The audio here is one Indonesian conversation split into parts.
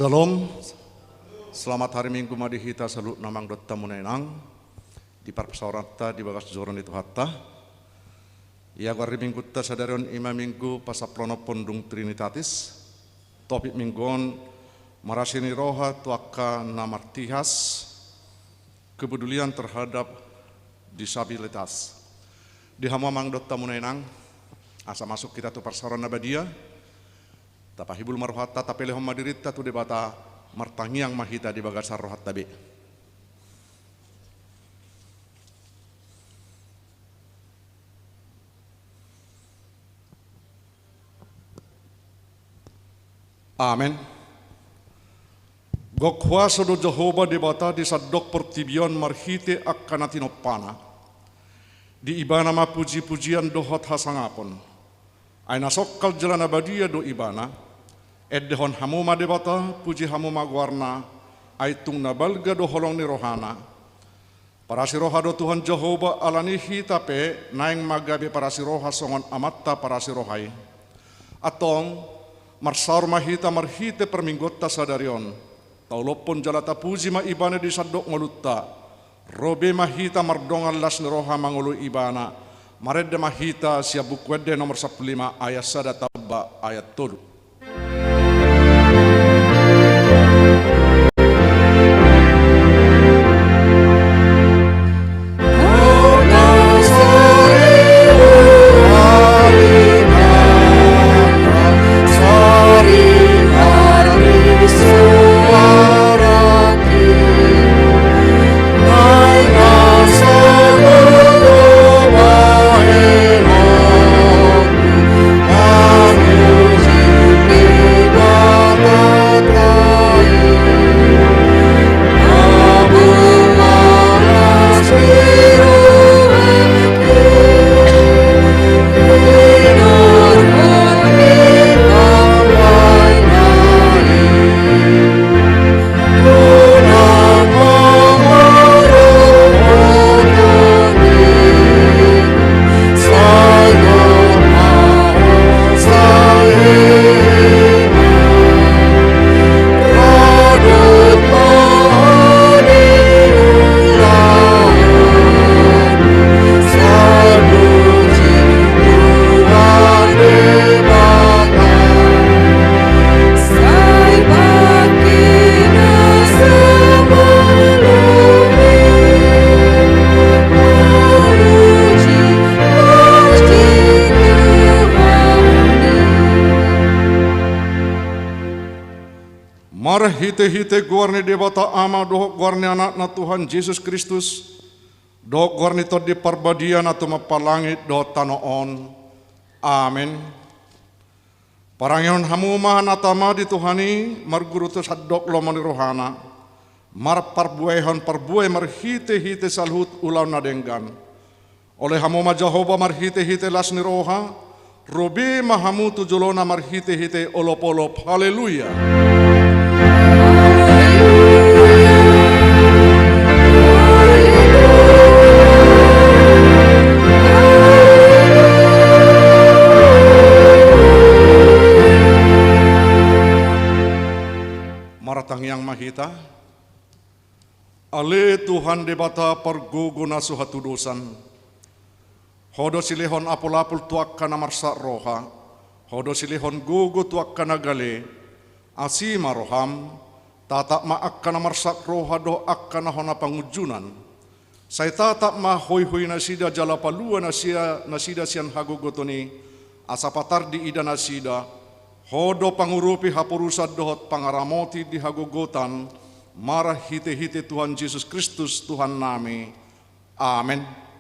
Salam, selamat hari Minggu madihita salut namang dotta munenang di parpasaurata di bagas zoran itu hatta. Ya hari Minggu ta sadarion ima Minggu pasaplono pondung Trinitatis. Topik minggon marasini roha tuaka namartihas kepedulian terhadap disabilitas. Di hamamang dotta munenang asa masuk kita tu parsaron nabadia. Tapahibul maruhatta tapelehom madirita tu debata martangiang mahita di bagasar rohat tabi. Amen. Gokwa sodo Jehovah debata di sadok pertibion marhite akkanatinopana. Di ibana ma puji-pujian dohot hasangapon. Aina sokkal jalan abadia do ibana. Eddehon hamuma debata puji hamuma guarna. Aitung nabalga do holong ni rohana. Parasiroha do Tuhan Jehovah alanihi tape naing magabe parasiroha songon amatta parasirohai. Atong marsar mahita marhite perminggotta sadarion. Taulopon jalata puji ma ibana di sadok ngalutta. Robe mahita mardongal las ni roha mangulu ibana. Maredde mahita siya bukwede nomor 15 ayat sada tabba ayat 3. Hite guarni debata ama dohok guarni anak na Tuhan Yesus Kristus dohok guarni to di parbadian atau mapalangit dohok tanoon. Amen. Parangion hamumahan atama di Tuhani marguru to sadok lomani rohana mar parbuehon parbueh marhite salhut ulau nadenggan oleh hamuma Jehovah marhite lasni roha robe mahamu tujulona marhite olop-olop. Haleluya. Maratang yang mahita, ale Tuhan debata pergugu nasu hatudusan, hodo silihon apul-apul tuak kana marsa roha, hodo silihon gugu tuak kana gale, asima roham, tatak ma akkana marsak roha do akkana hona pangujunan, saya tatak ma hoi nasida jalapalua nasida sian hagogotoni, asapatar di ida nasida, hodo pangurupi hapurusad dohot pangaramoti di hagogotan marah hite Tuhan Yesus Kristus Tuhan nami. Amen.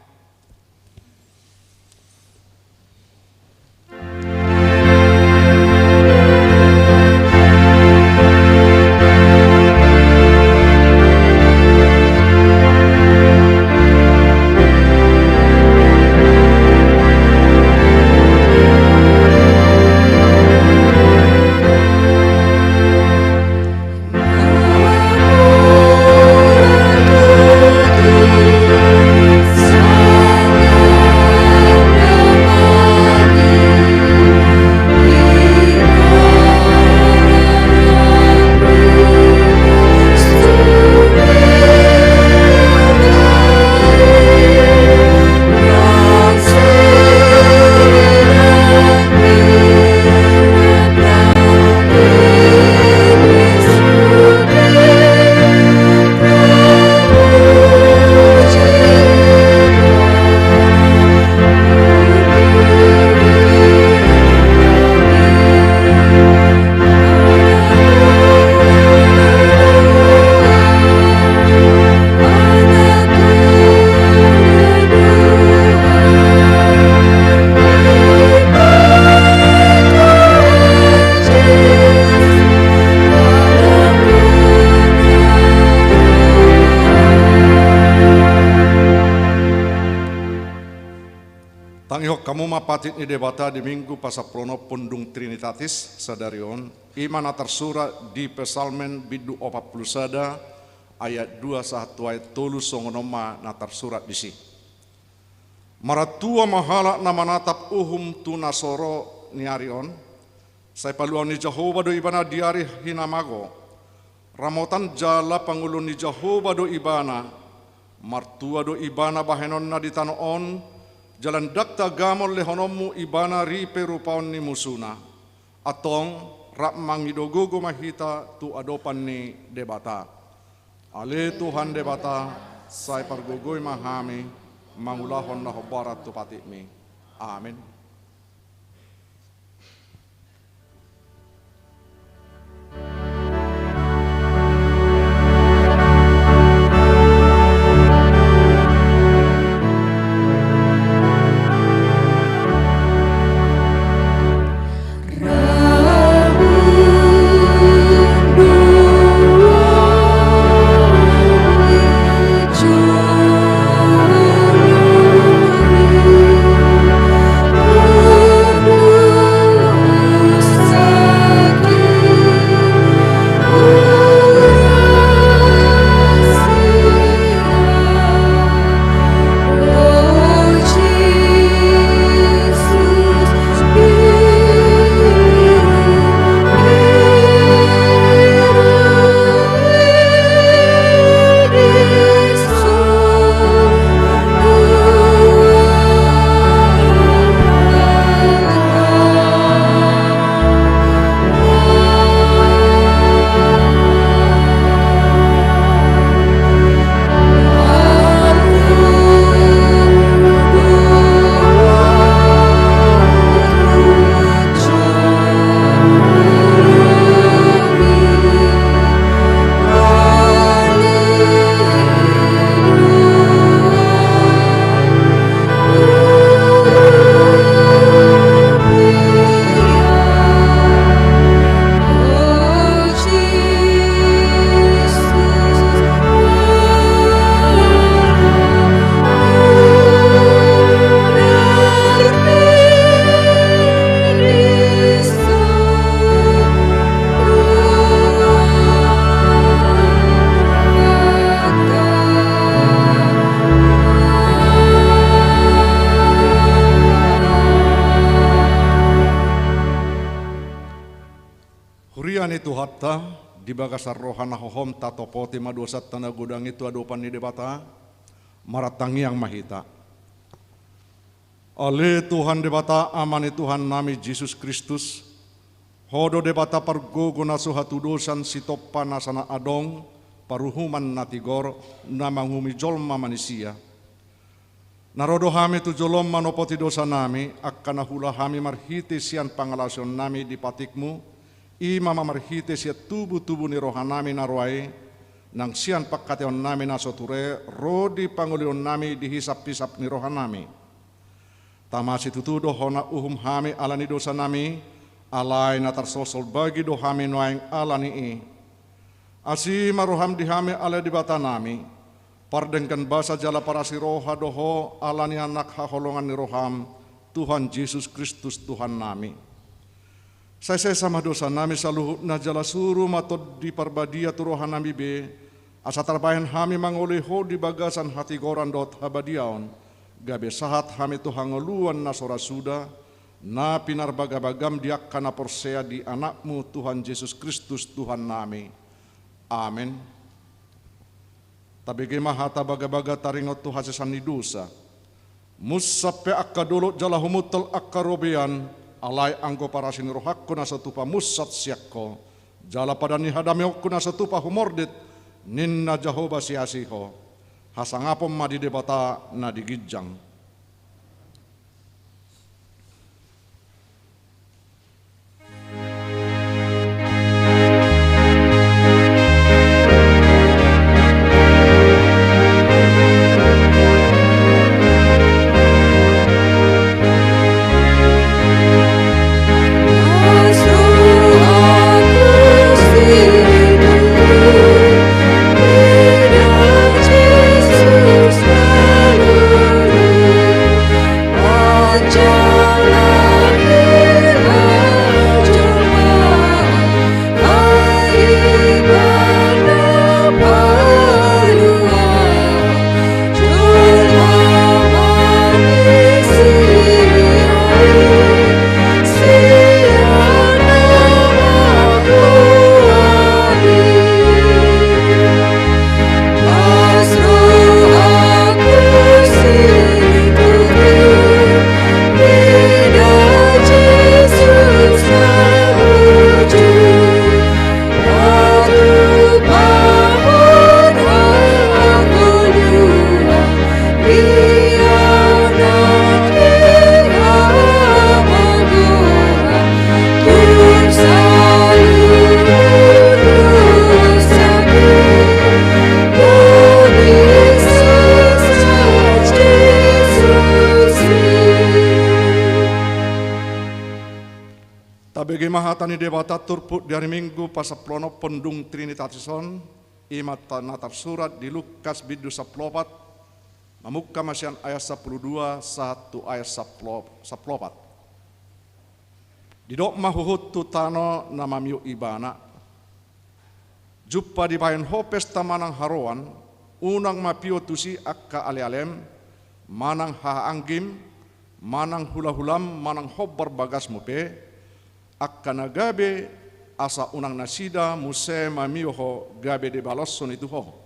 So Tihok kamu mapatit ni debata di minggu pasaplono pundung Trinitatis sadarion iman tersurat di Pesalmen bidu 40 ayat 21 ayat 3 songonoma na tersurat di si. Maratua mahala nama natap tu nasoro niarion. Saya paluan ni Jehovah do ibana diari hinamago. Ramotan jala pangulun ni Jehovah do ibana. Martua do ibana bahenon na ditanoon. Jalan dakta gamon lehonomu ibana ripe rupaon ni musuna. Atong rak mangidogogo mahita tu adopan ni debata. Ale Tuhan debata, saya pargogoy mahami, mangulahon na hobarat tu patikmi. Amin. Hurian itu hatta di bagasar rohana hohom tato poti madosat tanah gudang itu adopan ni debata maratangi yang mahita. Ale Tuhan debata amani Tuhan nami Yesus Kristus hodo debata pargogo nasuhatu dosan sitopa nasana adong paruhuman natigor namangumi jolma manusia. Narodo hami tu jolom manopoti dosa nami akan hula hami marhiti sian pangalasion nami di patikmu. Ima mamarhite siya tubu-tubu ni rohanami narway nang siyan pagkateon nami na soture rodi pangulion nami dihisap-hisap ni rohanami. Tama si tutudo hona uhum hami ala ni dosa nami alay na tarsosol bagi do hami noaing ala ni Asi maruham di hami ala di bata nami pardengkan basa jala para si roha doho ala ni anak haholongan ni roham Tuhan Yesus Kristus Tuhan nami. Saya sama dosa nami saluhut na jala suru matod di parbadia turohan nami be asa tarbayan hami mangoleho di bagasan hati goran dot habadiaon gabe sahat hami tu hangoluan na sorasuda na pinarbagabagam diak kana porsea di anakmu Tuhan Yesus Kristus Tuhan nami. Amin. Tabigi mahata baga-baga taringot tu hasesan ni dosa musape akka dulot jala humutal akka robean alay anggo para sinirohakko na satupa musat siyakko jala pada ni hadamiokko na satupa humordit ninna Jehovah siasiho hasangapom madi debata na digijang. mahatani debata turput di hari Minggu pasaplono pendung Trinitatis,on imat natar surat di Lukas bidu 14 mamuka masian ayat 12 1 ayat 14. Didok mahuhut tutano namamiu ibana juppa di bayan hopes tamanang haroan unang mapio tusi akka ale-alem manang haanggim manang hula-hulam manang hobbar bagas mupe akka nagabe asa unang nasida muse mamioho gabe de balosson itu ho.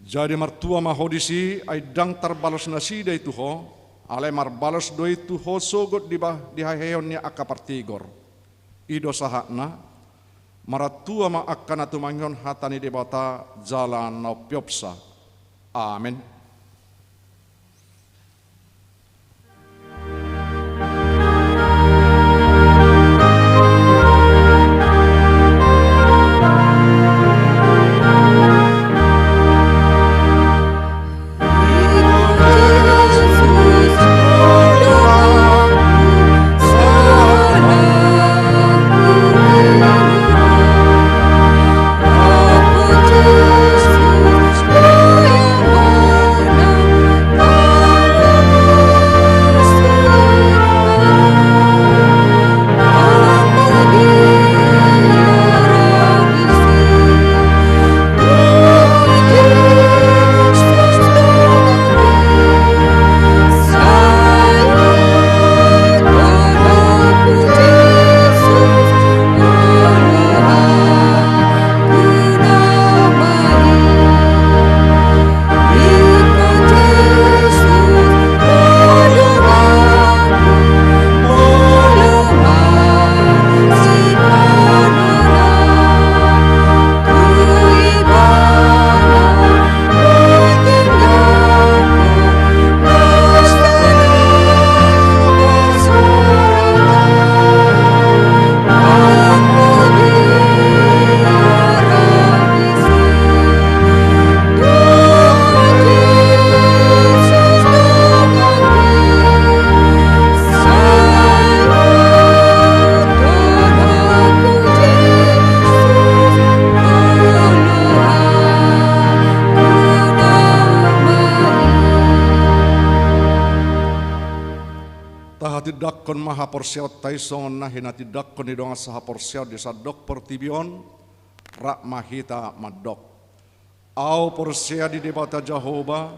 Jadi martua mahodisi ay dang tarbalos nasida itu ho ale marbalos do itu ho sogot di haheonnya akka partigor ido sahakna maratua ma akkana tumangyon hatani debata jalan no piopsa. Amin. Dakkon maha porsiot taison na hinati dakkon idong saha porsiot di sadok pertibion rak mahita madok au porsia di debata Jehovah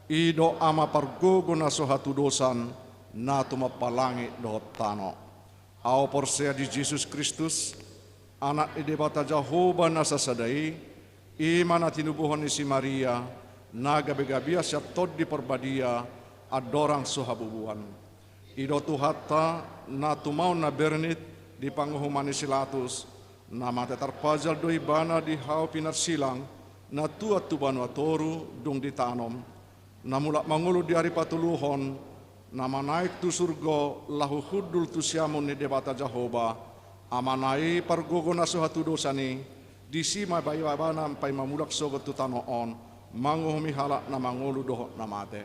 ido ama pargogo na sohatu dosan na tumapalangi dohotano au porsia di Yesus Kristus anak di debata Jehovah na sasadai iman tinubuhon ni si Maria na gabi-gabia siya tod di perbadia adorang sohabubuan ido tuhata na tumau na bernit di panguhumani silatus na mate tarpajal doi bana di hau pinar silang na tua tuban watoru dung ditanom na mulak mangulu di hari patuluhon na manaik tu surgo lahu hudul tu siamun ni debata Jehovah amanai pargogo na suhatu dosani di sima bayu abana pai mamulak sogot tu tanoon manguhumi halak na mangulu dohot na mate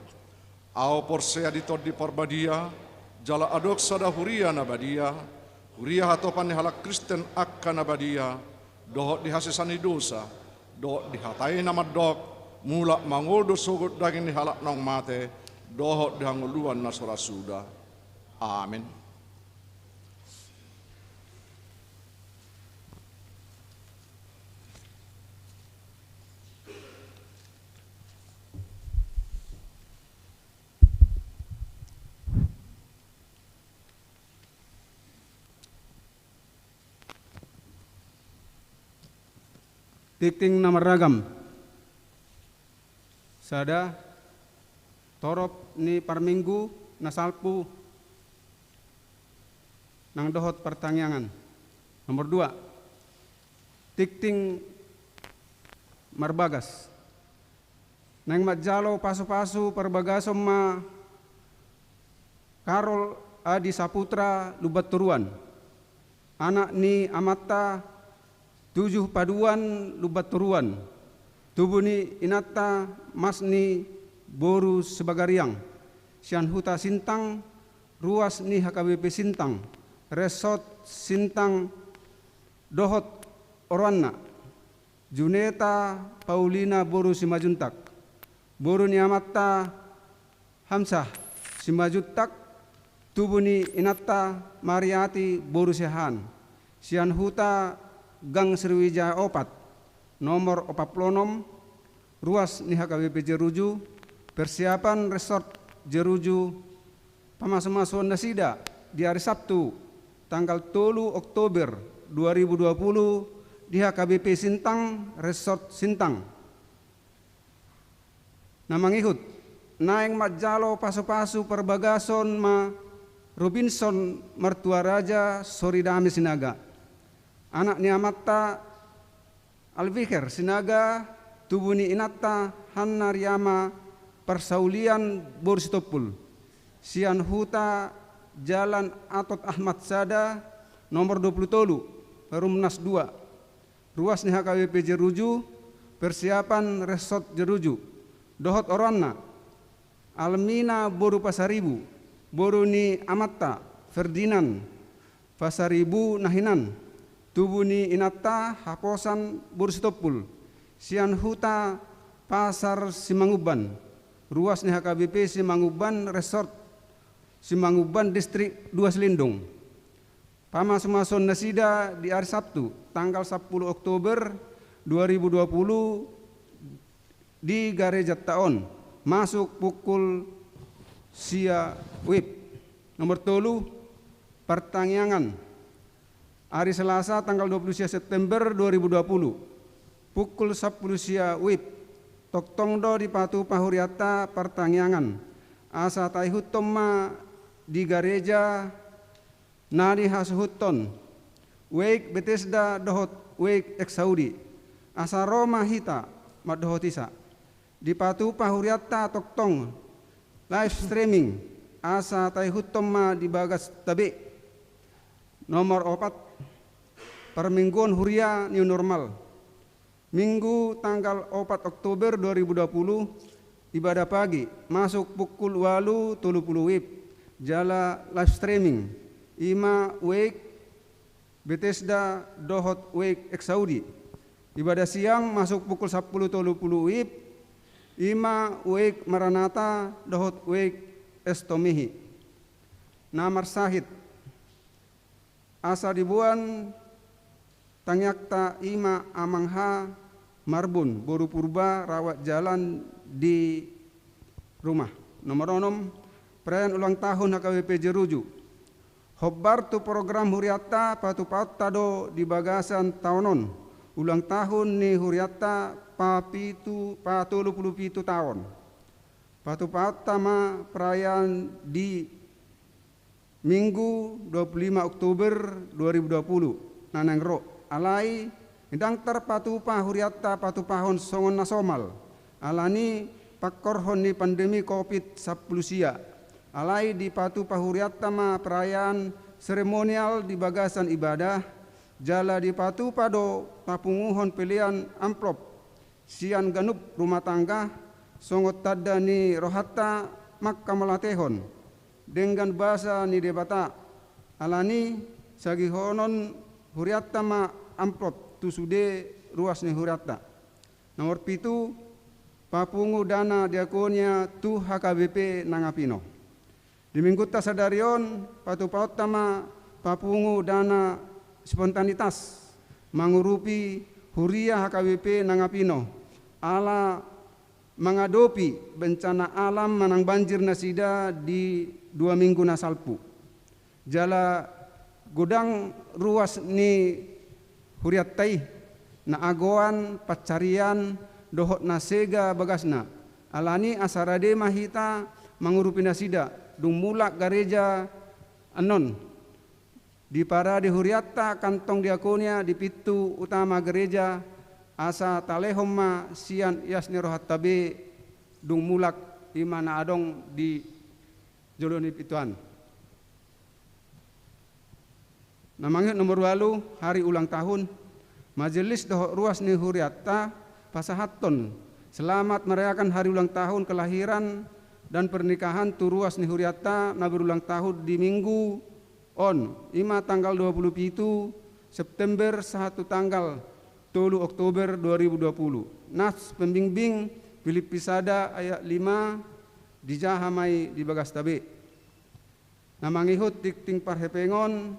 au porsea di tod di perbadia jala adok sada huria nabadia huria hatopan ni halak Kristen akka nabadia dohot dihasisani dosa dohot dihatai nama dok mulak mangodo sogot daging ni halak nong mate dohot dihanguluan nasora suda. Amin. Tikting nama ragam sada torop ni parminggu nasalpu nang dohot pertanyaan. Nomor 2 tikting marbagas nang majalo pasu-pasu perbagasom ma Karol Adi Saputra Lubat Turuan anak ni Amata 7 paduan Lubat Turuan tubuni inata masni boru sebagariang, sian huta sintang, ruas ni HKBP Sintang, resort Sintang dohot orwanna, Juneta Paulina boru simajuntak, boru niamata Hamsah simajuntak, tubuni inata Mariati boru sehan, sian huta Gang Sriwijaya Opat, nomor 46, ruas ni HKBP Jeruju, persiapan resort Jeruju, pamaso-maso nasida di hari Sabtu, tanggal 3 Oktober 2020 di HKBP Sintang, resort Sintang. Namangihut, naeng majalo pasu-pasu perbagason ma Robinson mertua raja Soridame Sinaga. Anak niamata Alviher Sinaga, tubuni inata Hanna Riyama Persaulian Borsitopul, sian huta Jalan Atot Ahmad Sada, nomor 20 Rumnas 2, ruas ni HKBP Jeruju, persiapan resort Jeruju, dohot orwana, Almina boru Pasaribu, boru ni Amatta Ferdinand Pasaribu Nahinan, tubuni inata Haposan Borsitopul, sian huta Pasar Simanguban, ruas ni HKBP Simanguban Resort Simanguban Distrik 2 Selindung. Pamaso-mason nasida di hari Sabtu tanggal 10 Oktober 2020 di Gereja Taon, masuk pukul sia wib. Nomor 3 pertangyangan hari Selasa tanggal 20 September 2020 pukul 10 sia wib, toktongdo di Patu Pahuriata pertangyangan asa taihutoma di Gereja Nadi Hasuhuton Wake Bethesda dohot Wake Eksaudi asa Roma hita madohotisa di Patu Pahuriata toktong live streaming asa taihutoma di Bagas Tabe. Nomor 4 permingguan huria new normal Minggu tanggal 4 Oktober 2020 ibadah pagi masuk pukul 8.30 WIB jala live streaming ima Wake Bethesda dohot Wake Eksaudi. Ibadah siang masuk pukul 10.30 WIB ima Wake Maranatha dohot Wake Estomihi. Namar sahid asa dibuan tangyakta ima amangha marbun boru purba rawat jalan di rumah. Nomor 6 perayaan ulang tahun HKBP Jeruju hobbar tu program huriata patu tado di bagasan tahunon ulang tahun ni huriata papitu patulu puluh pitu tahun patu tama perayaan di Minggu 25 Oktober 2020 nanang ro alai indang terpatu huriata patu pahon songon nasomal alani pakorhon ni pandemi COVID-19 sia alai di Patu Pahuriata ma perayaan seremonial di bagasan ibadah jala di Patu Pado tapunguhon pilihan amplop sian ganup rumah tangga songot tada ni rohata makkamolatehon dengan bahasa ni debata alani sagihonon huriata ma amplop tu sude ruas ni huriata. Nomor 7 papungu dana diakonia tu HKBP Nangapino. Di minggu tasadarion patu paut tama papungu dana spontanitas mangurupi huria HKBP Nangapino ala mengadopi bencana alam manang banjir nasida di 2 minggu nasalpu jala gudang ruas ni huriatai na agoan pacarian dohot nasega bagasna alani asarade mahita mangurupi nasida dung mulak gereja anon di para di huriata kantong diakonia di pitu utama gereja asa talehoma sian yasni rohat tabe dung mulak imana adong di joloni pituan. Namanya nomor 8 hari ulang tahun majelis dohot ruas ni huriata pasahaton. Selamat merayakan hari ulang tahun kelahiran dan pernikahan tu ruas ni huriata na berulang tahun di minggu on 5 tanggal 27 September 1 tanggal 3 Oktober 2020. Nas pembimbing Filipi Sada ayat 5 dijahamai di bagas tabe. Namangihut tikting parhepengon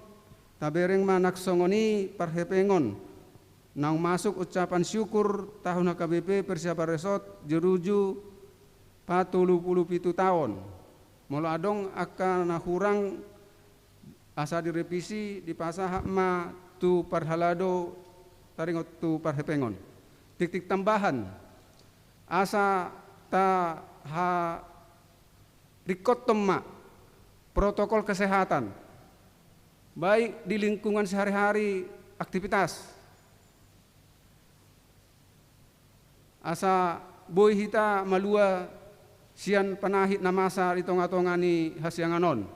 tabereng manak songoni parhepengon. Nang masuk ucapan syukur tahun HKBP Persiapan Resort jeruju 47 tahun. Mula adong akan nahurang asa direvisi di pasah ma tu parhalado taringot tu parhepengon. Tik-tik tambahan asa ta ha rikotomma protokol kesehatan baik di lingkungan sehari-hari aktivitas asa boy hita malua sian panahit na masa itong-atongani hasyanganon.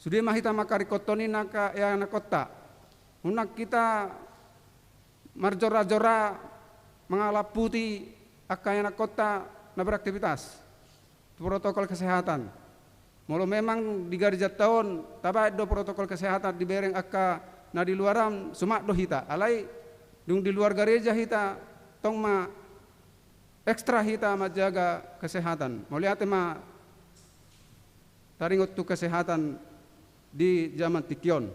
Sudah mahita makarikotoni naka ya nakota. Unak kita marjora-jora mengalaputi akaya nakota na beraktivitas. Protokol kesehatan. Molo memang di garis tahun tabait do protokol kesehatan dibereng akka na di luaran sumak do hita. Alai dung di luar gereja hita tong ma ekstra hita menjaga kesehatan. Melihat ma taringot tu kesehatan di zaman tikyon.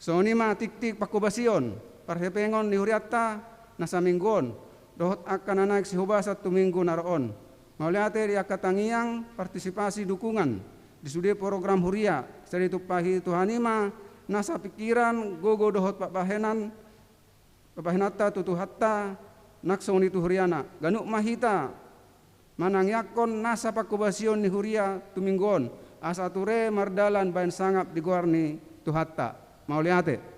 So ni ma tik-tik pakubasion parhepengon ni huriata nasa minggon dohot akan naik si hubasa tu minggu naroon. Melihat di akatangiang partisipasi dukungan di sudi program huria seri tu pahi tuhanima nasa pikiran gogo dohot pak bahenata tutu hatta naksong ni tuhuriana ganuk mahita manangyakon nasa pakubasion ni huria tuminggon asa ture mardalan bain sangap di guarni tuhatta mau liate.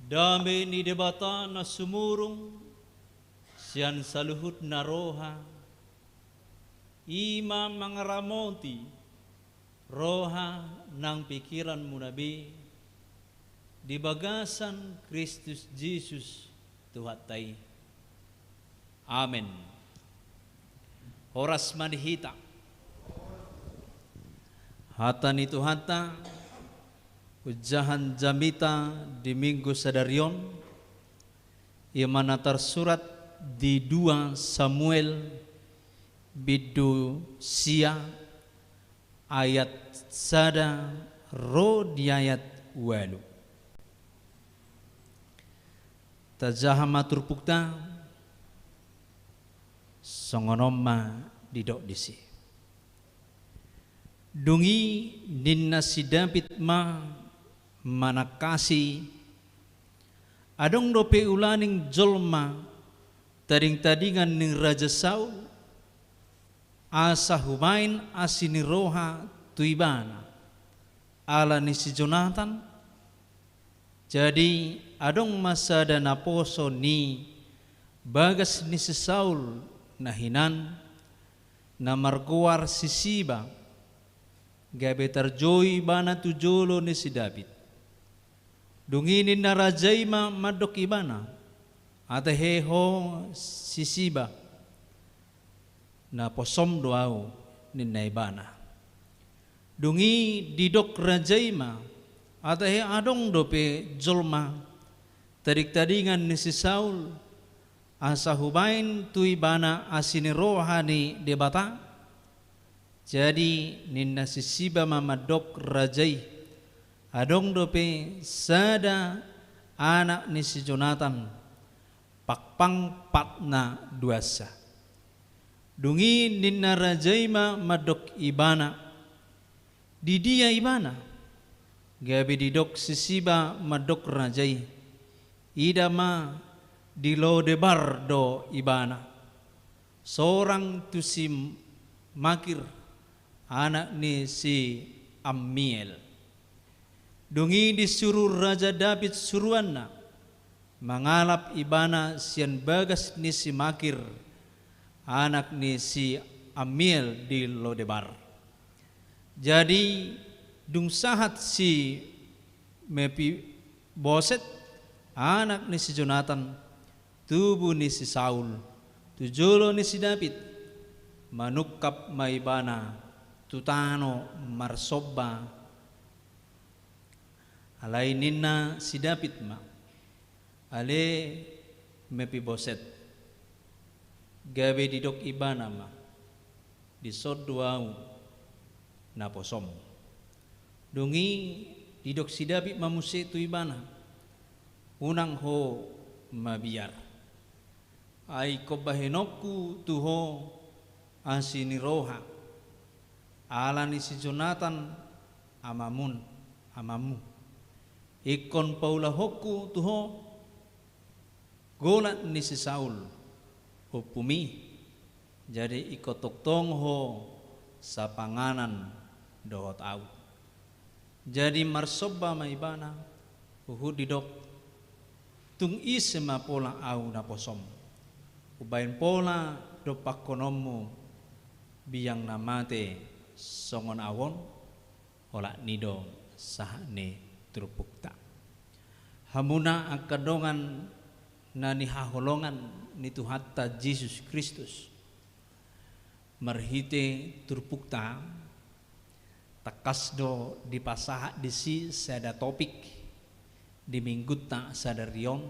Dami ni debata na sumurong siyan saluhut na roha ima mangaramonti roha ng pikiran mo nabi di bagasan Kristus Jesus tuhatay. Amen. Oras manihita hata ni tuhata ujahan jamita di minggu sadarion ia mana tersurat di 2 Samuel bidu sia ayat sada ro di ayat walu. tajahama turpukta songonoma didok disi. Dungi ninna sidapit ma manakasi adong dope ulaning jolma tading-tadingan ning Raja Saul asa humain asini roha tuibana ala ni si Jonathan. Jadi adong masa dan aposo ni bagas ni si Saul nahinan na markuar si Siba gabe tarjoy bana tujolo ni si David. Dunginin na rajayma madok ibana ataheho si Siba na posom doao ni naibana. Dungi didok rajayma atahe adong dope jolma tadik-tadingan ni si Saul asa hubain tuibana asini rohani debata. Jadi ninna si Siba mamadok rajai adong dope sada anak ni si Jonathan pakpang patna duasa. Dungi ninna rajai madok ibana di dia ibana gabi didok si Siba madok rajai idama di Lodebar do ibana seorang tusim makir anak ni si Amiel. Dungi disuruh Raja David suruanna mangalap ibana sian bagas ni si Makir anak ni si Amiel di Lodebar. Jadi dung sahat si Mefiboset anak ni si Jonathan tubuh ni si Saul tujolo ni si David manukap maibana tutano marsoba alai ninna si David ma ale Mefiboset gabe didok ibana ma disoduau na posom. Dungi didok si David mamuse tu ibana unang ho mabiar ai kobahenoku tuho asini roha ala ni si Jonathan amamu ikon paula hoku tuho golat ni si Saul hupumi jadi ikotok tong ho sa panganan dohot au. Jadi marsoba maibana uhud didok tung isema pola au na posom ubain pola do pakonomu biang namate songon awon olak nido sahne trupukta hamuna akadongan nani haholongan nitu hatta Yesus Kristus marhite trupukta takasdo di pasah disi sada topik di mingguta sada rion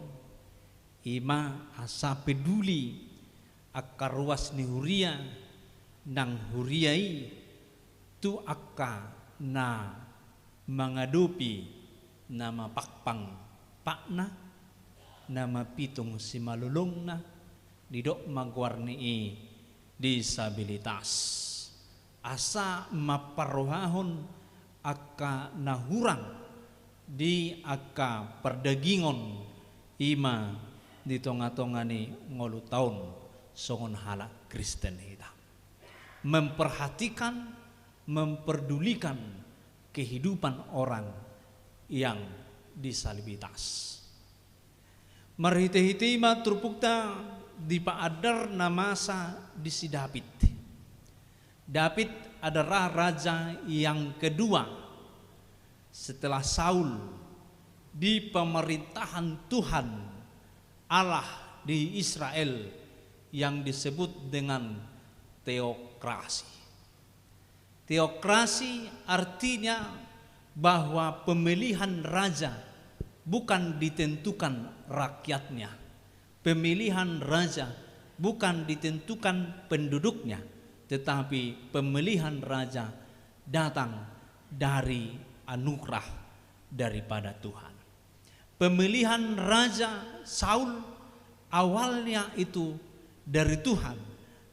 ima asa peduli akaruas ni huria nang huriai tu akka na mengadupi nama pakpang pakna nama pitung si malulung na didok magwarni disabilitas asa maparohahon akka nahurang di akka perdagingon ima di tonga-tongani ngolu taun songon hala Kristen kita memperhatikan memperdulikan kehidupan orang yang disabilitas. Marhite-hite ma trupukta di paadar namasa di si David. David adalah raja yang kedua setelah Saul di pemerintahan Tuhan Allah di Israel yang disebut dengan teokrasi. Teokrasi artinya bahwa pemilihan raja bukan ditentukan rakyatnya. Pemilihan raja bukan ditentukan penduduknya, tetapi pemilihan raja datang dari anugerah daripada Tuhan. pemilihan Raja Saul awalnya itu dari Tuhan,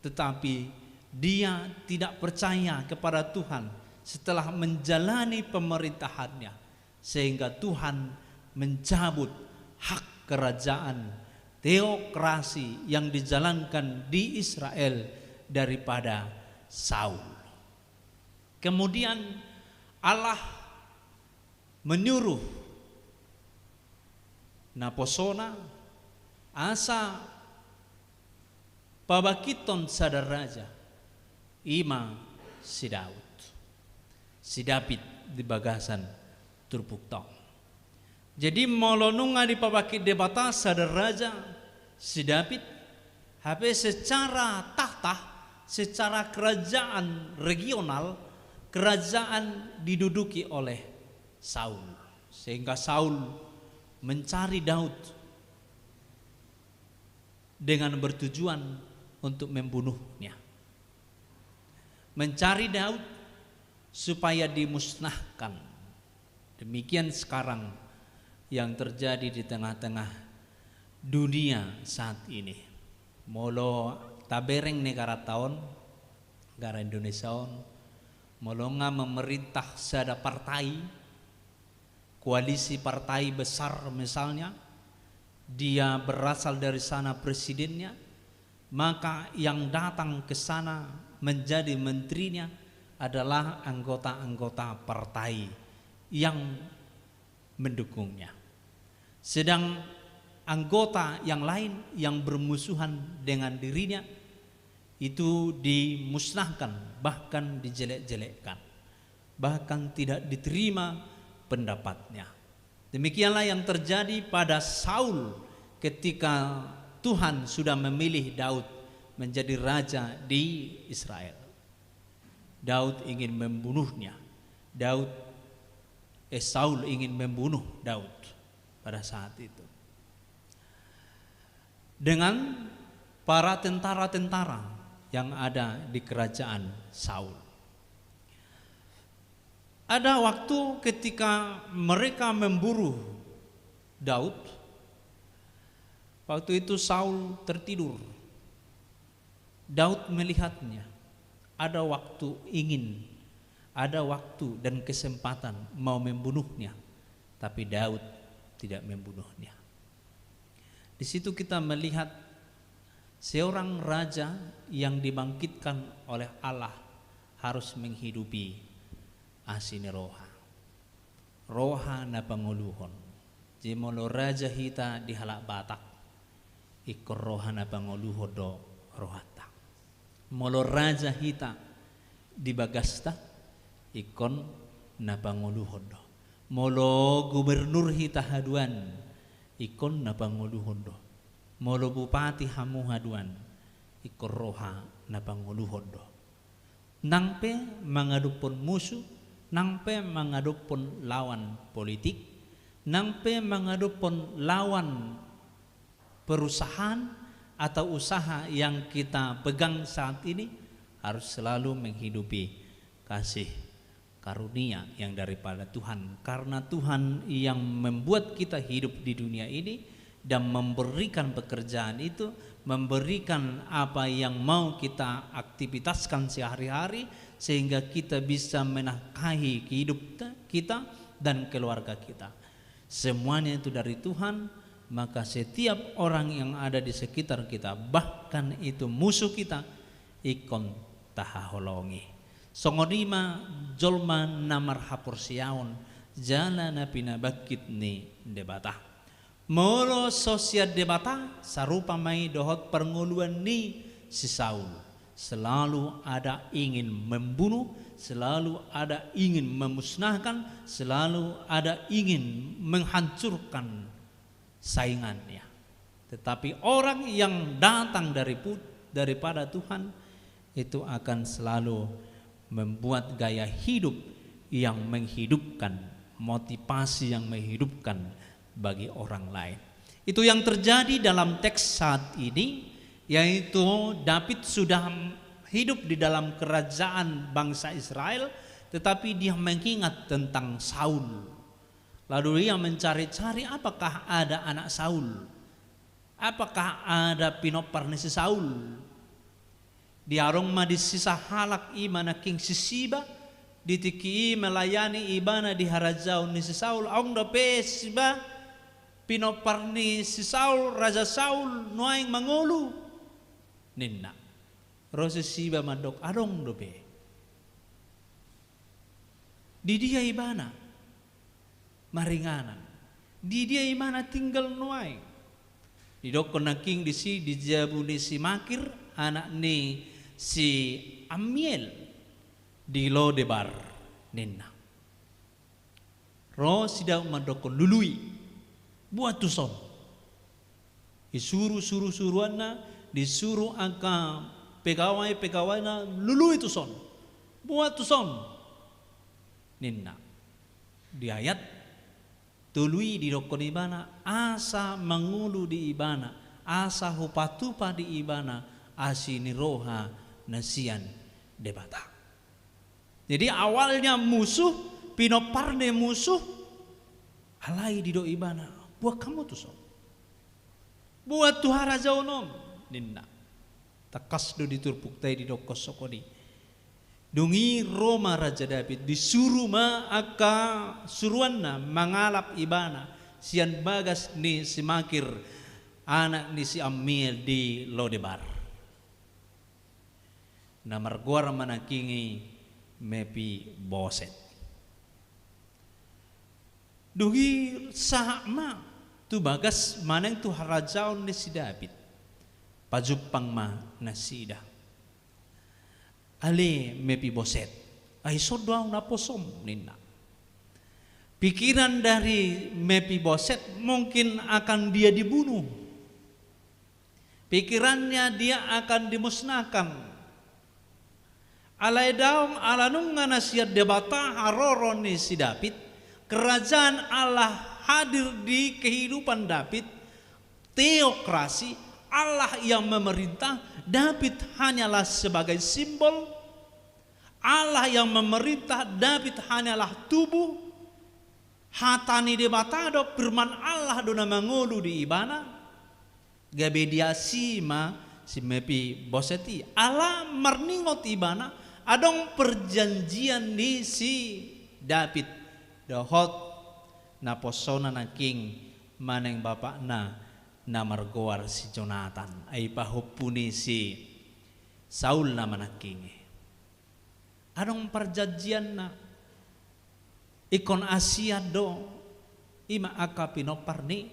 tetapi dia tidak percaya kepada Tuhan setelah menjalani pemerintahannya, sehingga Tuhan mencabut hak kerajaan teokrasi yang dijalankan di Israel daripada Saul. Kemudian Allah menyuruh naposona asa pabakiton sadar raja ima si Daud, si David di bagasan turpuktong. Jadi molonunga di pabakit debata sadar raja si David habe secara tahta, secara kerajaan regional, kerajaan diduduki oleh Saul, sehingga Saul mencari Daud dengan bertujuan untuk membunuhnya, mencari Daud supaya dimusnahkan. Demikian sekarang yang terjadi di tengah-tengah dunia saat ini. Molo tabereng negara tahun, negara Indonesia, molonga memerintah sada partai, koalisi partai besar misalnya, dia berasal dari sana presidennya, maka yang datang ke sana menjadi menterinya adalah anggota-anggota partai yang mendukungnya. Sedang anggota yang lain yang bermusuhan dengan dirinya itu dimusnahkan, bahkan dijelek-jelekkan, bahkan tidak diterima pendapatnya. Demikianlah yang terjadi pada Saul ketika Tuhan sudah memilih Daud menjadi raja di Israel. Daud ingin membunuhnya. Saul ingin membunuh Daud pada saat itu. Dengan para tentara-tentara yang ada di kerajaan Saul. Ada waktu ketika mereka memburu Daud. Waktu itu Saul tertidur. Daud melihatnya. Ada waktu dan kesempatan mau membunuhnya, tapi Daud tidak membunuhnya. Di situ kita melihat seorang raja yang dibangkitkan oleh Allah harus menghidupi asini roha na panguluhon. Jemolo raja hita di halak batak ikor roha na panguluhon do rohata. Molo raja hita di bagasta ikon na panguluhon do. Molo gubernur hita haduan ikon na panguluhon do. Molo bupati hamu haduan ikor roha na panguluhon do. Nangpe mangadupon musuh, nangpe mangadupon lawan politik, nangpe mangadupon lawan perusahaan atau usaha yang kita pegang saat ini, harus selalu menghidupi kasih karunia yang daripada Tuhan. Karena Tuhan yang membuat kita hidup di dunia ini dan memberikan pekerjaan itu, memberikan apa yang mau kita aktivitaskan sehari-hari, sehingga kita bisa menafkahi kehidupan kita dan keluarga kita. Semuanya itu dari Tuhan, maka setiap orang yang ada di sekitar kita, bahkan itu musuh kita, ikon tahaholongi. Songodima jolma namar hapur siaon jalana pina bakit ni debata. Molo sosial debata sarupa mai dohot pernguluan ni si Saul. Selalu ada ingin membunuh, selalu ada ingin memusnahkan, selalu ada ingin menghancurkan saingannya. Tetapi orang yang datang daripada Tuhan itu akan selalu membuat gaya hidup yang menghidupkan, motivasi yang menghidupkan bagi orang lain. Itu yang terjadi dalam teks saat ini, yaitu David sudah hidup di dalam kerajaan bangsa Israel, tetapi dia mengingat tentang Saul. Lalu ia mencari-cari apakah ada anak Saul, apakah ada pinoparni si Saul. Diarong madisisa halak imana king sisiba, ditiki melayani ibana di harajau ni si Saul. Aung dape siba pinoparni si Saul, Raja Saul nuaing mangulu. Ninna, rose siba mandok adong dope. Di dia ibana maringanan, di dia ibana tinggal nuaing. Di dokon na king di si di jabu ni si Makir, anak ni si Amiel di Lodebar ninna. Ro sidau mandokon lului buat tuson. Disuruh-suruh-suruanna, disuruh angka pegawai-pegawainya lului tuson. Buat tuson. Ninna. Di ayat tului di dokon ibana, asa mangulu di ibana, asa hupatupa di ibana, asini roha nasian debata. Jadi awalnya musuh, pinoparne musuh, alai di do ibana, buat kamu tuh so, buat Tuhan Raja Onom, ninna, takas do diturpuk tay di do kosokodi, dungi Roma Raja David disuruh ma aka suruanna mangalap ibana, sian bagas ni si Makir, anak ni si Amiel di Lodebar. Namar guar manakingi Mepi Boset. Dugi sahma tu bagas maneng tu harajaon ni si David. Pajupang ma nasida. Ale Mepi Boset. Ay sodaw na posom ninna. Pikiran dari Mepi Boset mungkin akan dia dibunuh. Pikirannya dia akan dimusnahkan. Alai daung alanung nasiat debata haroron ni si David, kerajaan Allah hadir di kehidupan David, teokrasi Allah yang memerintah, David hanyalah sebagai simbol. Allah yang memerintah, David hanyalah tubuh. Hatani debata do firman Allah dona mangulu di ibana, gabediasi ma si Mepi Boseti Allah marningot ibana. Adong perjanjian di si David dohot na posona na king maneng bapak na margoar si Jonathan ay pahupuni si Saul na manaking. Adong perjanjian na ikon Asia do ima aka pinoparni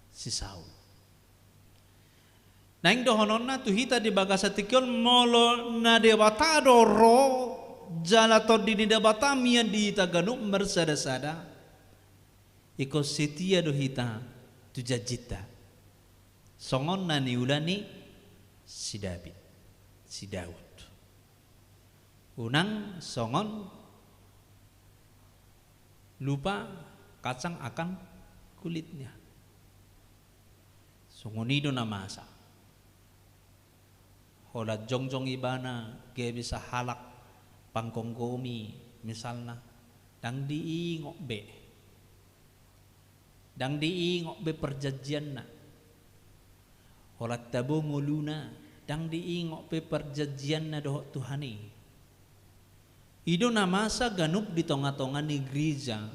si Saul. Naing dohonon na tuhita di bagasa tikyon molo na dewatado ro jalato dini debata mian di taganuk mersada-sada iko setia dohita tujajita songon na niulani si David si Daud unang songon lupa kacang akan kulitnya songonido na masa hola jongjong ibana ge bisa halak pangkonggomi misalnya dang diingok be perjanjian na hola tabo nguluna dang diingok be perjanjian na doh Tuhani ido na masa ganup di tonga-tonga ni gereja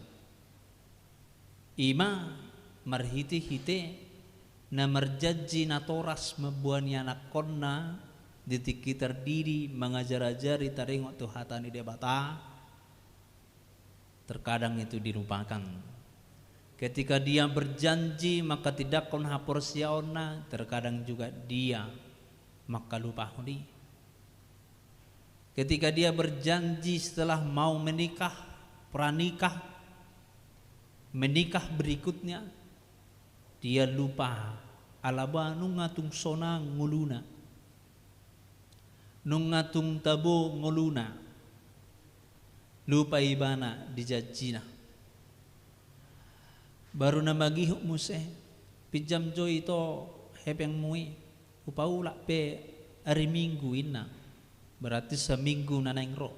ima marhiti-hite na merjanji na toras mabuani anak konna ditiki terdiri mengajar-ajari taringok Tuhatan di debata terkadang itu dilupakan. Ketika dia berjanji maka tidak kon hapor siaona, terkadang juga dia maka lupa huni. Ketika dia berjanji setelah mau menikah, pranikah, menikah berikutnya dia lupa alaba nungatung sona nguluna. Nungatung tabo nguluna lupa ibana dijajina baru na magihuk muse pijam jo ito hepeng mui upaula pe hari Minggu ina berarti seminggu nanaing ro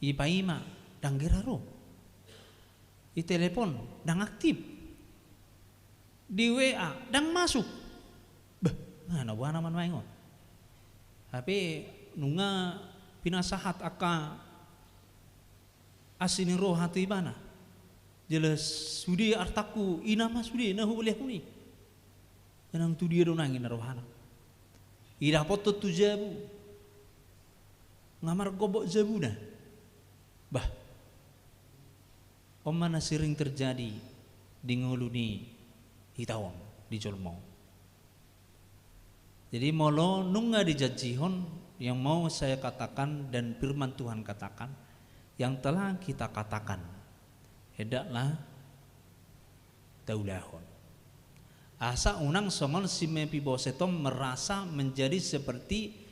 ipaima dang geraro, i telepon dang aktif, di WA dang masuk, bah ngana buana man maingon, tapi nunga pinasahat aka asini roh hati ibana, jelas sudi artaku inama sudi nahu boleh kuni, jangan tu dia donangin rohana, ida foto tu jabu, ngamar gobok jabu dah. Bah, mana sering terjadi di nguluni hitawang di Jolmo. Jadi molo nunga dijajihon yang mau saya katakan dan firman Tuhan katakan, yang telah kita katakan, hendaklah taulahon. Asa unang songon si Mefibosetom merasa menjadi seperti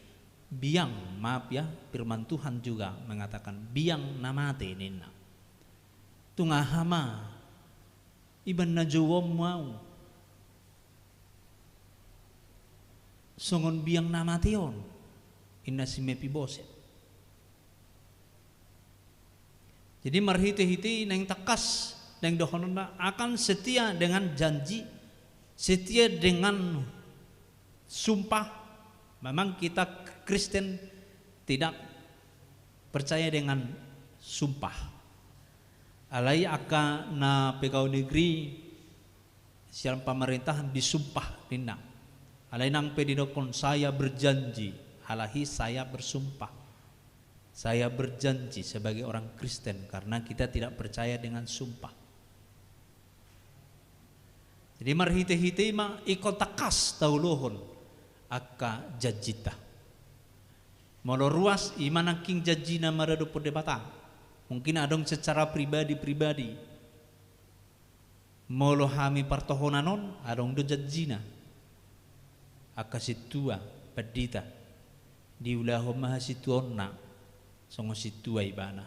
biang, maaf ya, firman Tuhan juga mengatakan biang namate nina. Tungahama iban na jawam mau. Songon biang namateon inna si Mefiboset. Jadi marhiti-hiti neng takas neng dohonona akan setia dengan janji, setia dengan sumpah. Memang kita Kristen tidak percaya dengan sumpah. Alai aka na pegawai negeri siaran pemerintahan disumpah nina. Alai nang pedidokon saya berjanji, halahi saya bersumpah. Saya berjanji sebagai orang Kristen karena kita tidak percaya dengan sumpah. Jadi marhite-hite ma ikon takas taulohon aka jajita. Molo ruas imana king jajina marado perdebatan. Mungkin adong secara pribadi-pribadi. Molo hami partohonanon adong do jajina. Aka situa pedita. Diulahom maha situonna songon situa ibana.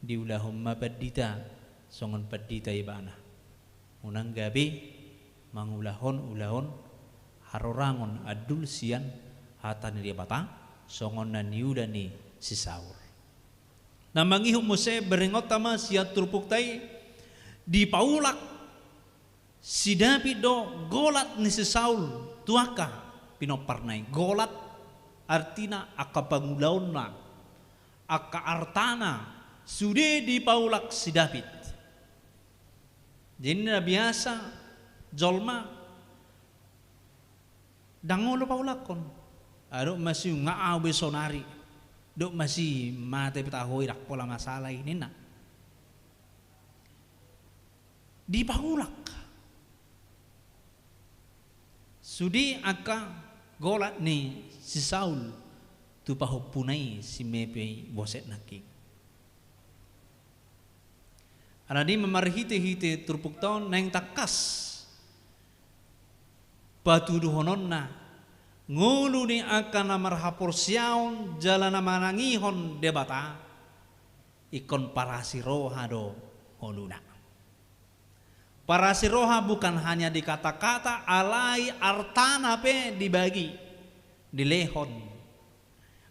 Diulahom maha pedita songon pedita ibana. Unang gabi mangulahon harorangon adul sian hatan dia batang songon na niudani si Saul. Namangihuk Mose berengot tama siat turpuktai di paulak si David do golat ni si Saul tuaka pinoparnai golat artina aka pangulauna aka artana sude di paulak si David. Jadi na biasa jolma dangolo paulakon ado masih ngaawe sonari dok masih mate petahoy rak pola masalah ini nak di paulak sudi aka golat ni si Saul tu pahupunai si Mefiboset naki anadi memarhite-hite turpuk taon neng takas batu duhonon na ngulu ni akan marhapor siaon jalan manangihon debata ikon parasiroha do nguluna. Parasiroha bukan hanya di kata-kata alai artana pe dibagi dilehon.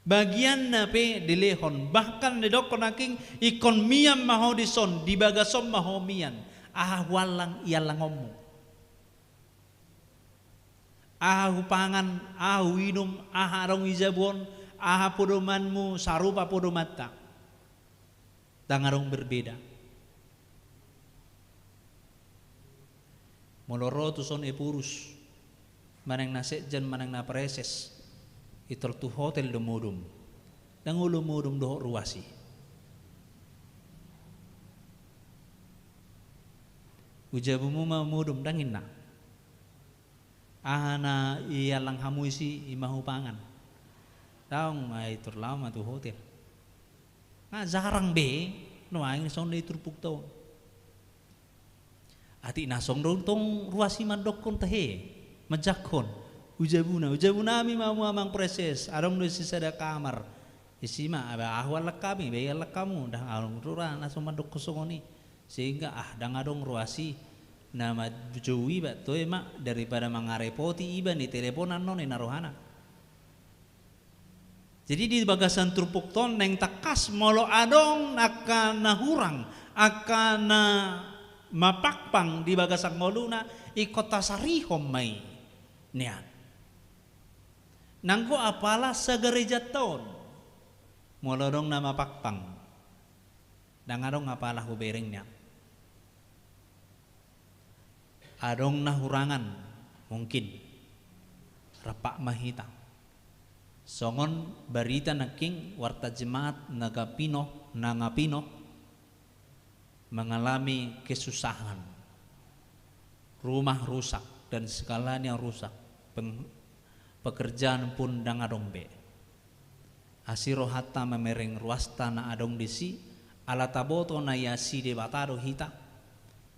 Bagian nape dilehon bahkan didokon aking ikon miam maho dison dibagasom maho mian walang ialang ngomong. Pangan, winum, arong izabon, podomanmu sarupa podomata. Dangarong berbeda. Moloro tuson epurus. Manang nasekjan manang na preses. Itor tu hotel domodum. Dangulo modum doh ruasi. Ujabumu mau modum dangin na. Ahana iyalang hamuisi imahu pangan. Daong ay turlama tu hotel. Nga jarang be, no aing son day turpuk to. Ati nasong tong ruasi mandokon tahe, majakon. Ujabuna mi mau amang preses, arong do sisada kamar. Isima aba ahwal kami, bayal kamu dah arong ruran nasong mandok kosongoni. Sehingga dangadong ruasi nama jowi ba to emak daripada mangarepoti iba ni teleponan non narohana. Jadi di bagasan trupuk ton neng takas molo adong akan nahurang akan na mapakpang di bagasan ngoluna ikota sarihom may niyan. Nangko apala sa gereja ton molo dong na mapakpang dangadong apala hubering niya. Adong nahurangan mungkin rapak mahita. Songon barita naking warta jemaat nagapino nangapino mengalami kesusahan, rumah rusak dan segalanya rusak, pekerjaan pun dangadombe. Asiro hatta memereng ruasta na adong desi ala taboto na yasi de batado hita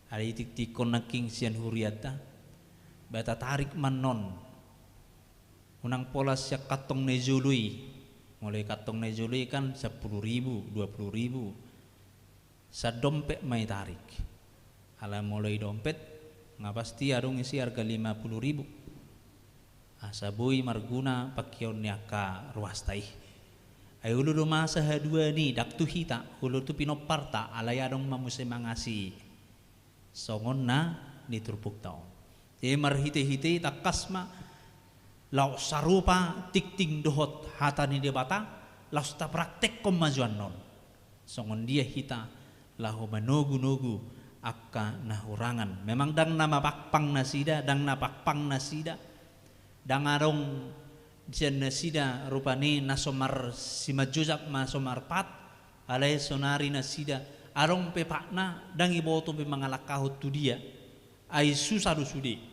ali tiktikon naking sian huriata bata tarik manon. Unang pola siya katong nejului, mulai katong nejului kan 10.000, 20.000. Sa dompet may tarik. Alam mulai dompet, nga pasti adong isi harga 50.000. Asaboy marguna pakyaw niya ka ruastay. Ay ulo dumasa hadua ni daktu hita, ulo tu pinoparta alay adong mamusay mangasi. Songon na niturpuk tao. Di marhite-hite takasma lau sarupa tikting dohot hata ni debata lau sta praktek kemajuan non songon dia hita lahu manogu-nogu akka nahurangan memang dang nama pakpang nasida dang napakpang nasida dang arong jen nasida rupani nasomar simajuzak masomar pat alay sonari nasida arong pepakna dang iboto pe mangalakahut tu dia ay susah dusudi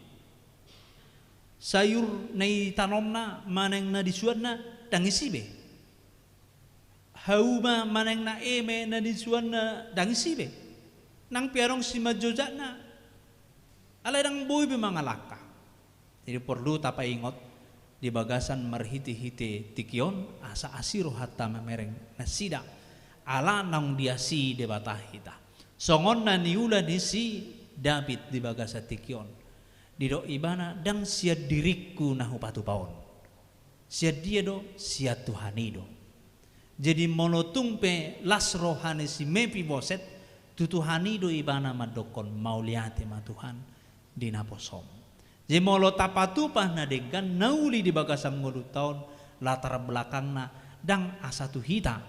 sayur nai tanomna maneng na disuanna dangisibe hauma maneng na eme na disuanna dangisibe nang piarong si majojana alay dang boy be mangalaka. Jadi perlu tapa ingot di bagasan marhiti-hiti tikion asa asiro hatta memereng nasida ala nang diasi debatahita songon na niula nisi David di bagasa tikion dido ibana dang sia diriku nahu patu paon sia dia do sia Tuhani do jadi monotung pe las rohani si mepi boset tu Tuhani do ibana madokon mauliate ma Tuhan di naposom jadi molo tapatu pah nadengkan nauli di bagasam ngolu taon latar belakangna dang asa tu hita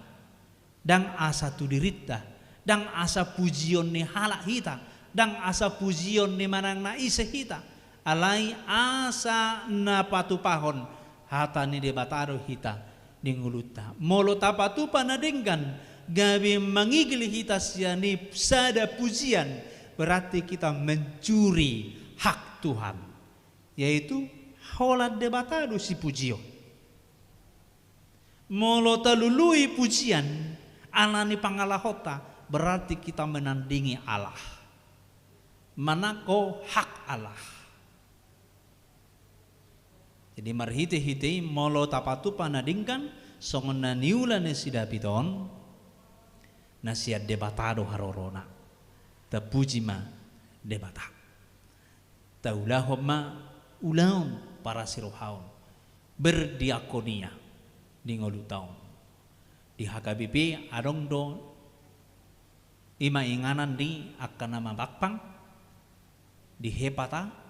dang asa tu dirita dang asa pujion ni halak hita dang asa pujion ni manang na ise hita alai asa na patupahon hata ni debataro hita ninguluta molo tapatu panadenggan gabi mangigil hita siani sada pujian berarti kita mencuri hak Tuhan yaitu holat debatado si pujio molo talului pujian alani pangalahota berarti kita menandingi Allah manako hak Allah. Jadi marhite-hite molo tapatu panadingkan songon na niula ne sidapiton nasiat debatado harorona tapuji ma debata taulahoma ulaun para sirohaun berdiakonia di ngolu taun di HKBP adong do ima inganan di akan nama bakpang di hepata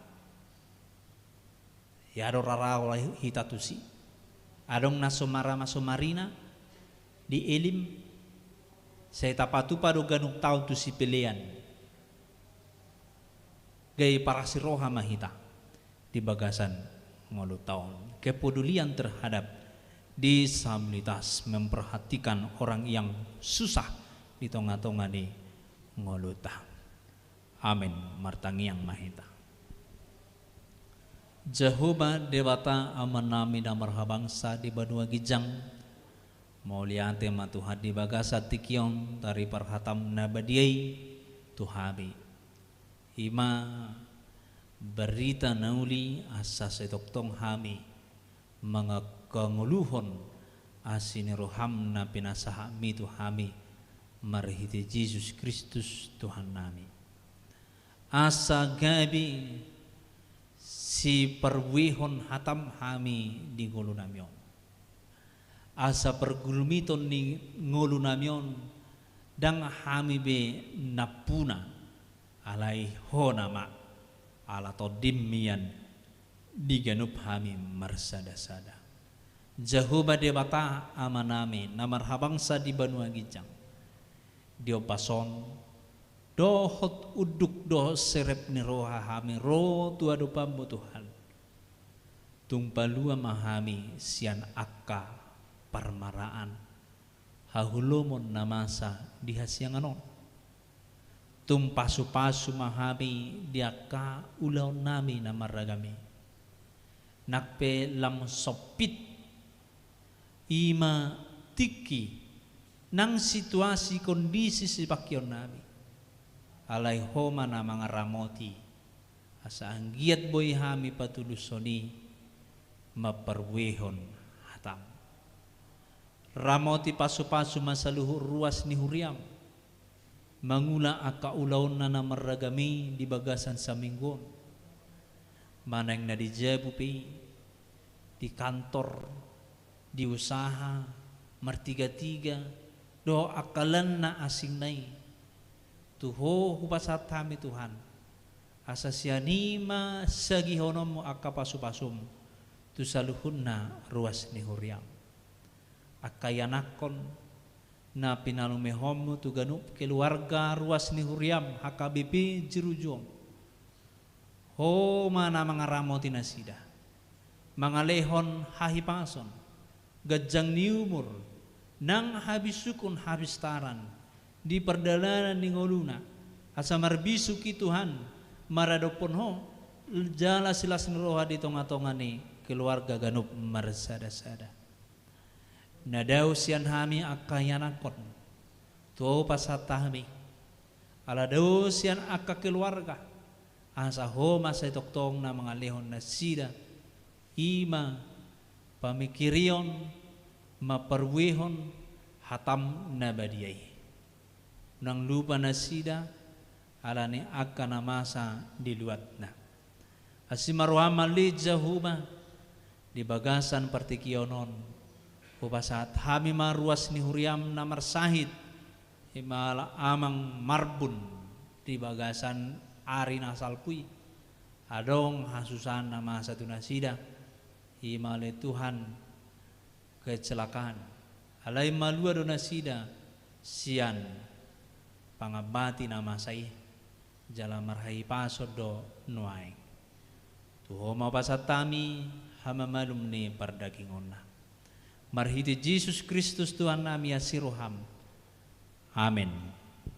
ya ado raraw hitatusi adong nasomara masomarina di elim saya tapatu pado ganuk tau tu si pelean gay para siroha mahita di bagasan ngolu tahun kepedulian terhadap disabilitas memperhatikan orang yang susah di tengah-tengah di ngolu tahun amin martangiang mahita Jehovah Dewata amanami dan marhabangsa di badua gijang mauliate matuhad di bagasa tikion dari perhatam nabadiai tuhabi ima berita nauli asa sedoktong hami mga kanguluhon asini roham na pinasahami tuhami marhiti Yesus Kristus Tuhan nami asa gabi si perwihon hatam hami di gulu namyon asa pergulmiton ni ngolu namyon dang hami be napuna alai honama ala to dimmian diganup hami marsada-sada Jehovah debata amanami namar habangsa di Banua Gijang dio pason dohot uduk doh serep ni roha hami ro tua do pambo Tuhan tungpalua mahami sian akka parmaraan hahulumon namasa dihasianganon tumpasu-pasu mahami diaka ulaw nami namaragami nakpe lam sopit ima tiki nang situasi kondisi sipakyon nami alay homa na mga ramoti asa anggiat boy hami patulusoni maparwehon hatam ramoti pasu-pasu masaluhur ruas ni Huriam mangula akaulaw na namaragami di bagasan sa minggon manang na di jebupi di kantor di usaha martiga-tiga do akalan na asing nai tuho hupasat kami Tuhan asa sianima sagihonom mo akapasu-pasum tu saluhun na ruas ni Huriam akayanakon na pinalumehom mo tu ganup keluarga ruas ni Huriam hakabipi jirujong ho mana mga ramoti na sida mga lehon hahipason gajang niumur nang habisukon habistaran di perdalanan ni ngoluna asa marbisuki Tuhan maradopon ho jala silas ngeroha di tonga-tonga ni keluarga ganup marsada-sada nadaw sian hami akayanakon tuo pasatahmi ala daw sian akka keluarga asa ho masa toktong na mga lehon na sida ima pamikirion maparwehon hatam na badiyay nang lupa na sida alani akka na masa diluat na asimarwama lidja huma di bagasan partikionon upasat hami maruas ni Huriam na marsahid himala amang marbun di bagasan ari nasalpui adong hasusan na masa tunasida himale Tuhan kecelakaan alai malua donasida sian pangabati nama sai jala marhai pasodo nuai tuho mapasatami hama malum ni pardagingonna marhiti Yesus Kristus Tuhan nami asiroham amin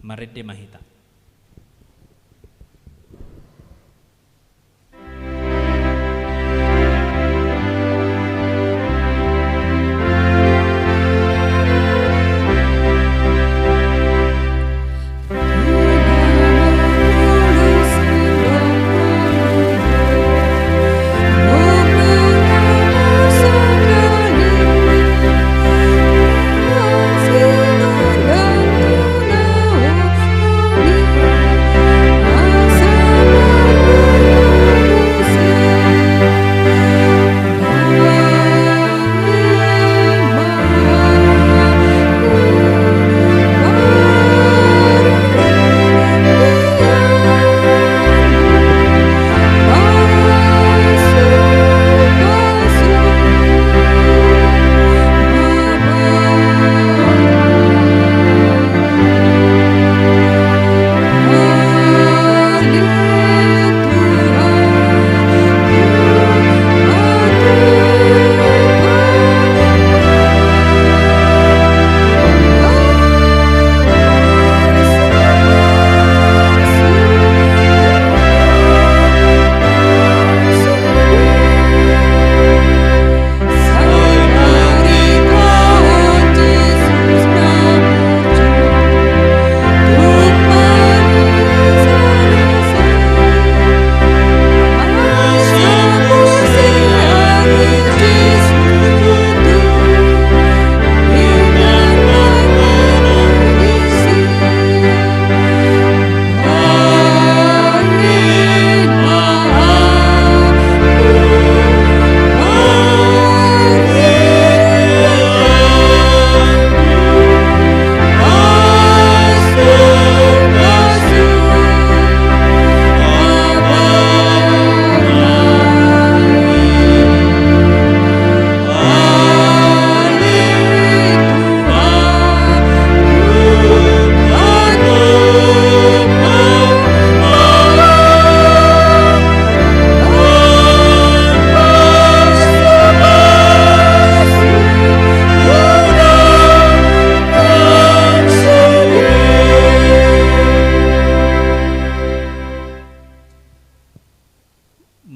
marede mahita Oh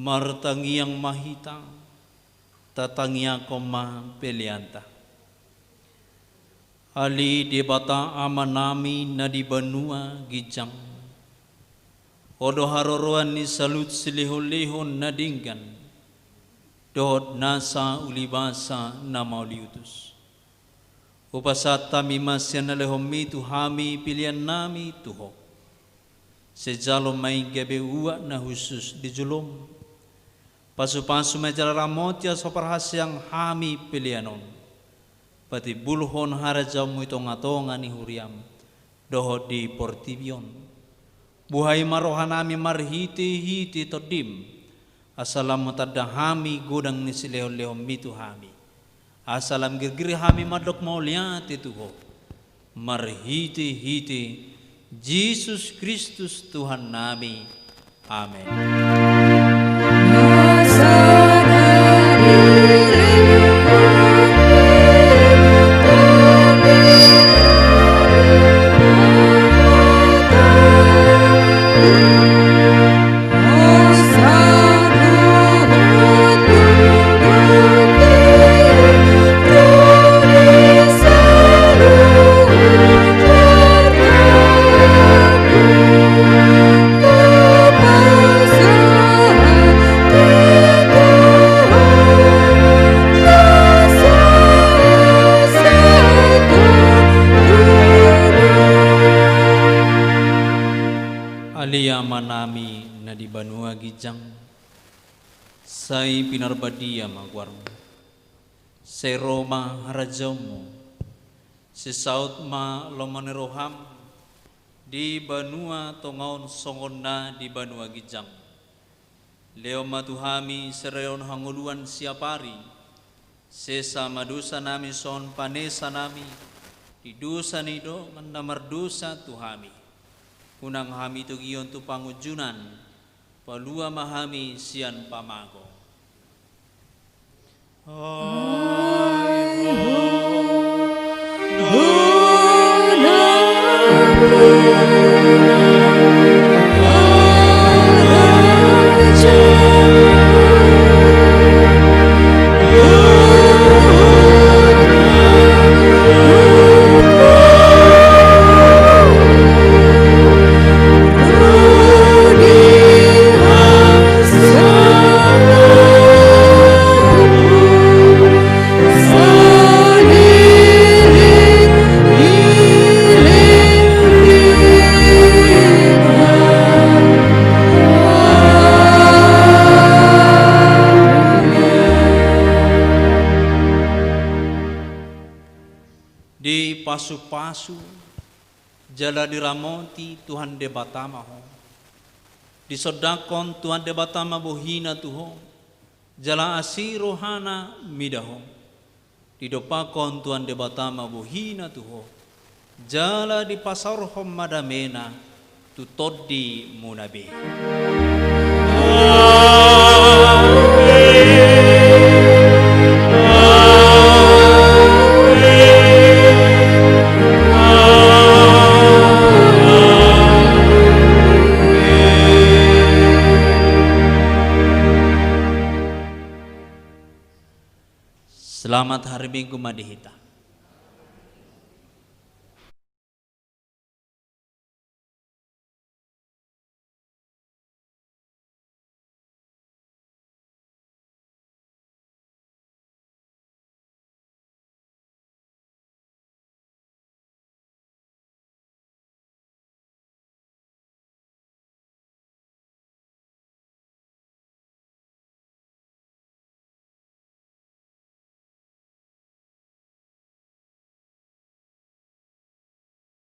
martangiang mahita, tatangia koma pelianta. Ali di bata amanami na di banua gijang. Odo haroroan ni salut silihon-lihon na dinggan. Dohot nasa ulibasa na mauliutus. Upasata mimasyan na lehomi tuhami pilihan nami tuho. Sejalo may gabi uwa na husus di julom. Pasu-pasu may jalaramotya sa parhasyang hami pilihanon. Pati bulhon harajaw mo itong atongan ni Huriam. Dohot di Portibion. Buhay marohan nami marhiti-hiti todim. Asalam matadahami gudang ni silehon-lehon mitu hami. Asalam girgiri hami madok mauliat ituho. Marhiti-hiti Yesus Kristus Tuhan nami. Amin. Manami na di banua gijang say pinarbadia magwarmo say Roma harajaw mo si South ma lomaniroham di banua tongaon songon na di banua gijang leo matuhami sereon hanguluan siapari sesa madusa nami son panesa nami di dusa nido mandamardusa tuhami unang hami tu giyon tu pangujunan, palua mahami sian pamago. Pasu-pasu jala diramonti Tuhan debatama ho disodakon Tuhan debatama bohina tuho jala asirohana midaho didopakon Tuhan debatama bohina tuho jala di pasarhom madamena tutodi munabe. Selamat hari Minggu Madihita.